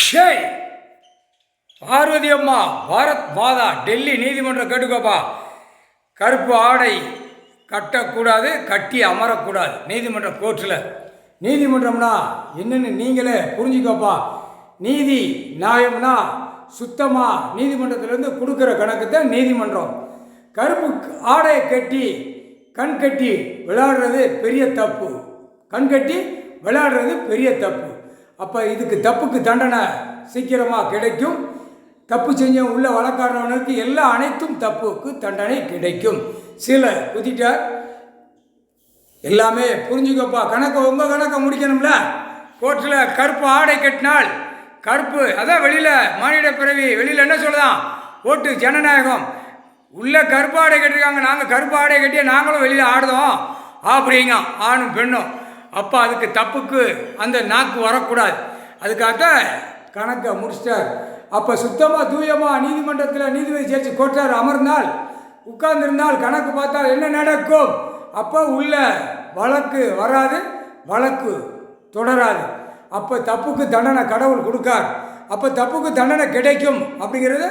ஷே பார்வதி அம்மா பாரத் மாதா டெல்லி நீதிமன்றம் கேட்டுக்கோப்பா. கருப்பு ஆடை கட்டக்கூடாது, கட்டி அமரக்கூடாது நீதிமன்றம் கோர்ட்டில். நீதிமன்றம்னா என்னென்னு நீங்களே புரிஞ்சுக்கோப்பா. நீதி நியாயம்னா சுத்தமாக நீதிமன்றத்திலேருந்து கொடுக்குற கணக்கு தான் நீதிமன்றம். கருப்பு ஆடையை கட்டி கண் கட்டி விளையாடுறது பெரிய தப்பு. கண் கட்டி விளையாடுறது பெரிய தப்பு. அப்போ இதுக்கு தப்புக்கு தண்டனை சீக்கிரமாக கிடைக்கும். தப்பு செஞ்ச உள்ள வழக்காடுறவனுக்கு எல்லா அனைத்தும் தப்புக்கு தண்டனை கிடைக்கும். சில குதிட்டார் எல்லாமே புரிஞ்சுக்கப்பா. கணக்கை உங்கள் கணக்கை முடிக்கணும்ல. கோர்ட்டில் கருப்பு ஆடை கட்டினால் கருப்பு அதான் வெளியில் மானிட பிறவி. வெளியில் என்ன சொல்லுதான்? ஓட்டு ஜனநாயகம். உள்ள கருப்பு ஆடை கட்டிருக்காங்க, நாங்கள் கருப்பு ஆடை கட்டிய நாங்களும் வெளியில் ஆடுதோம் அப்படிங்க ஆணும் பெண்ணும். அப்போ அதுக்கு தப்புக்கு அந்த நாக்கு வரக்கூடாது. அதுக்காகத்தான் கணக்கை முடிச்சிட்டார். அப்போ சுத்தமாக தூயமாக நீதிமன்றத்தில் நீதிபதி ஜட்ஜி கோர்ட்டார் அமர்ந்தால் உட்கார்ந்துருந்தால் கணக்கு பார்த்தால் என்ன நடக்கும்? அப்போ உள்ள வழக்கு வராது, வழக்கு தொடராது. அப்போ தப்புக்கு தண்டனை கடவுள் கொடுக்கார். அப்போ தப்புக்கு தண்டனை கிடைக்கும் அப்படிங்கிறது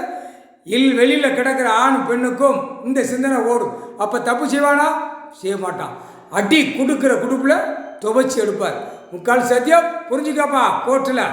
வெளியில் கிடக்கிற ஆண் பெண்ணுக்கும் இந்த சிந்தனை ஓடும். அப்போ தப்பு செய்வானா? செய்ய மாட்டான். அடி கொடுக்குற குடுப்பில் துவைச்சி எடுப்பார். முக்கால் சத்தியம் புரிஞ்சுக்கப்பா கோர்ட்டில்.